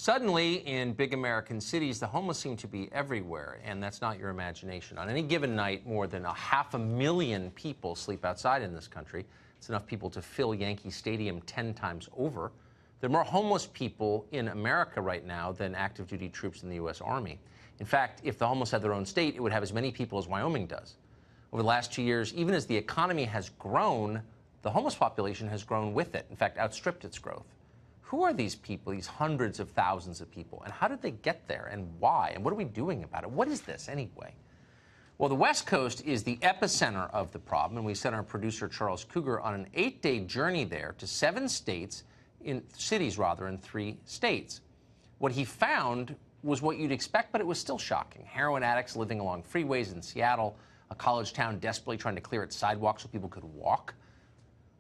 Suddenly, in big American cities, the homeless seem to be everywhere, and that's not your imagination. On any given night, more than 500,000 people sleep outside in this country. It's enough people to fill Yankee Stadium 10 times over. There are more homeless people in America right now than active duty troops in the U.S. Army. In fact, if the homeless had their own state, it would have as many people as Wyoming does. Over the last 2 years, even as the economy has grown, the homeless population has grown with it, in fact, outstripped its growth. Who are these people, these hundreds of thousands of people, and how did they get there, and why, and what are we doing about it? What is this, anyway? Well, the West Coast is the epicenter of the problem, and we sent our producer, Charles Cougar, on an 8-day journey there to 7 cities in 3 states. What he found was what you'd expect, but it was still shocking. Heroin addicts living along freeways in Seattle, a college town desperately trying to clear its sidewalks so people could walk,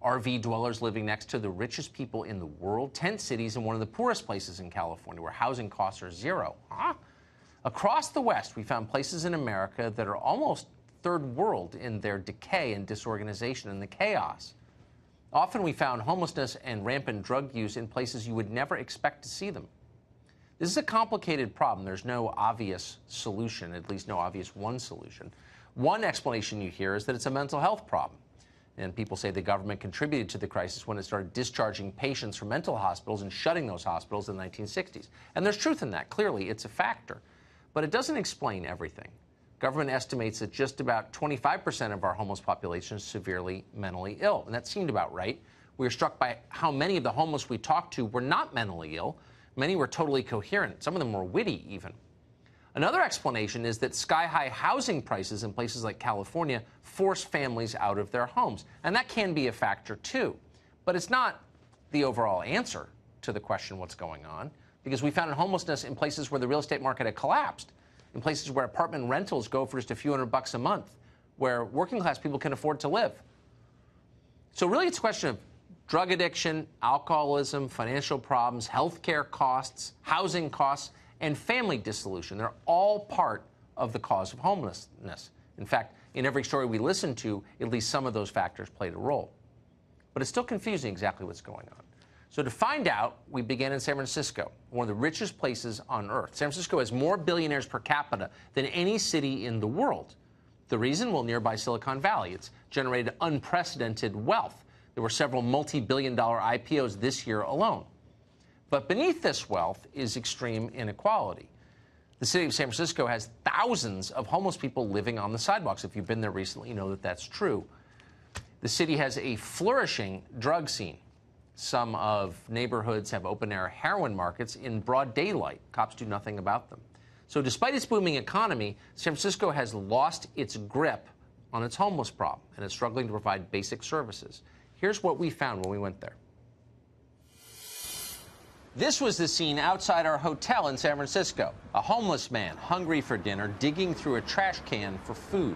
RV dwellers living next to the richest people in the world, tent cities in one of the poorest places in California where housing costs are zero. Across the West, we found places in America that are almost third world in their decay and disorganization and the chaos. Often we found homelessness and rampant drug use in places you would never expect to see them. This is a complicated problem. There's no obvious solution, at least no obvious one solution. One explanation you hear is that it's a mental health problem. And people say the government contributed to the crisis when it started discharging patients from mental hospitals and shutting those hospitals in the 1960s. And there's truth in that. Clearly, it's a factor. But it doesn't explain everything. Government estimates that just about 25% of our homeless population is severely mentally ill. And that seemed about right. We were struck by how many of the homeless we talked to were not mentally ill. Many were totally coherent. Some of them were witty, even. Another explanation is that sky-high housing prices in places like California force families out of their homes. And that can be a factor, too. But it's not the overall answer to the question, what's going on? Because we found homelessness in places where the real estate market had collapsed, in places where apartment rentals go for just a few $100 a month, where working-class people can afford to live. So really, it's a question of drug addiction, alcoholism, financial problems, healthcare costs, housing costs, and family dissolution. They're all part of the cause of homelessness. In fact, in every story we listen to, at least some of those factors played a role. But it's still confusing exactly what's going on. So to find out, we began in San Francisco, one of the richest places on earth. San Francisco has more billionaires per capita than any city in the world. The reason? Well, nearby Silicon Valley. It's generated unprecedented wealth. There were several multi-billion-dollar IPOs this year alone. But beneath this wealth is extreme inequality. The city of San Francisco has thousands of homeless people living on the sidewalks. If you've been there recently, you know that that's true. The city has a flourishing drug scene. Some of neighborhoods have open-air heroin markets in broad daylight. Cops do nothing about them. So despite its booming economy, San Francisco has lost its grip on its homeless problem and is struggling to provide basic services. Here's what we found when we went there. This was the scene outside our hotel in San Francisco. A homeless man, hungry for dinner, digging through a trash can for food.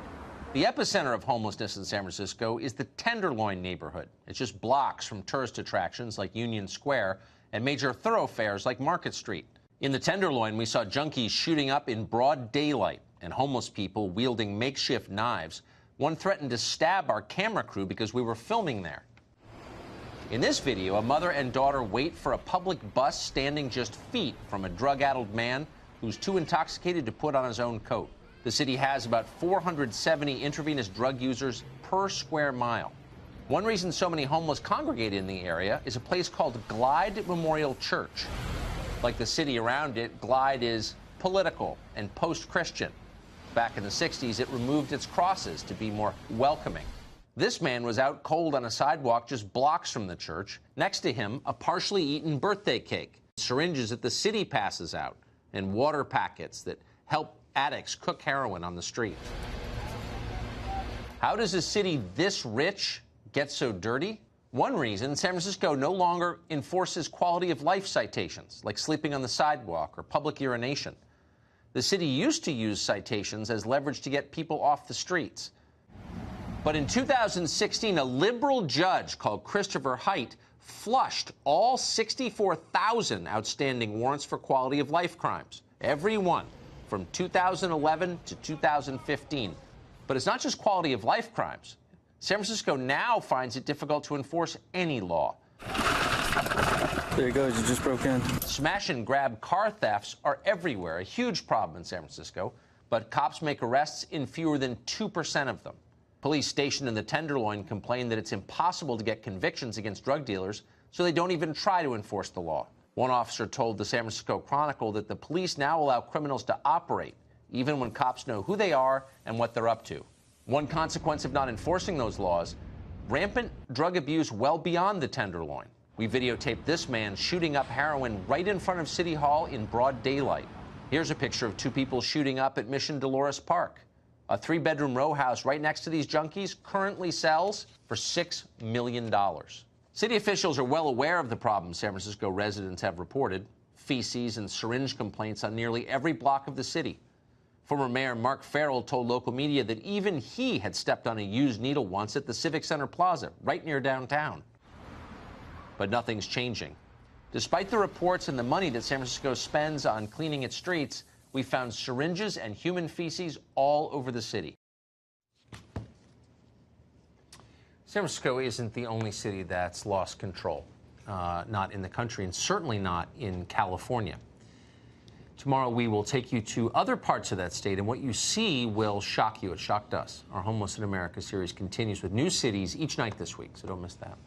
The epicenter of homelessness in San Francisco is the Tenderloin neighborhood. It's just blocks from tourist attractions like Union Square and major thoroughfares like Market Street. In the Tenderloin, we saw junkies shooting up in broad daylight and homeless people wielding makeshift knives. One threatened to stab our camera crew because we were filming there. In this video, a mother and daughter wait for a public bus standing just feet from a drug-addled man who's too intoxicated to put on his own coat. The city has about 470 intravenous drug users per square mile. One reason so many homeless congregate in the area is a place called Glide Memorial Church. Like the city around it, Glide is political and post-Christian. Back in the 60s, it removed its crosses to be more welcoming. This man was out cold on a sidewalk just blocks from the church. Next to him, a partially eaten birthday cake, syringes that the city passes out, and water packets that help addicts cook heroin on the street. How does a city this rich get so dirty? One reason, San Francisco no longer enforces quality of life citations, like sleeping on the sidewalk or public urination. The city used to use citations as leverage to get people off the streets. But in 2016, a liberal judge called Christopher Hite flushed all 64,000 outstanding warrants for quality of life crimes, every one, from 2011 to 2015. But it's not just quality of life crimes. San Francisco now finds it difficult to enforce any law. There he goes, he just broke in. Smash and grab car thefts are everywhere, a huge problem in San Francisco, but cops make arrests in fewer than 2% of them. Police stationed in the Tenderloin complain that it's impossible to get convictions against drug dealers, so they don't even try to enforce the law. One officer told the San Francisco Chronicle that the police now allow criminals to operate, even when cops know who they are and what they're up to. One consequence of not enforcing those laws, rampant drug abuse well beyond the Tenderloin. We videotaped this man shooting up heroin right in front of City Hall in broad daylight. Here's a picture of two people shooting up at Mission Dolores Park. A 3-bedroom row house right next to these junkies currently sells for $6 million. City officials are well aware of the problems San Francisco residents have reported. Feces and syringe complaints on nearly every block of the city. Former Mayor Mark Farrell told local media that even he had stepped on a used needle once at the Civic Center Plaza, right near downtown. But nothing's changing. Despite the reports and the money that San Francisco spends on cleaning its streets, we found syringes and human feces all over the city. San Francisco isn't the only city that's lost control, not in the country and certainly not in California. Tomorrow we will take you to other parts of that state, and what you see will shock you. It shocked us. Our Homeless in America series continues with new cities each night this week, so don't miss that.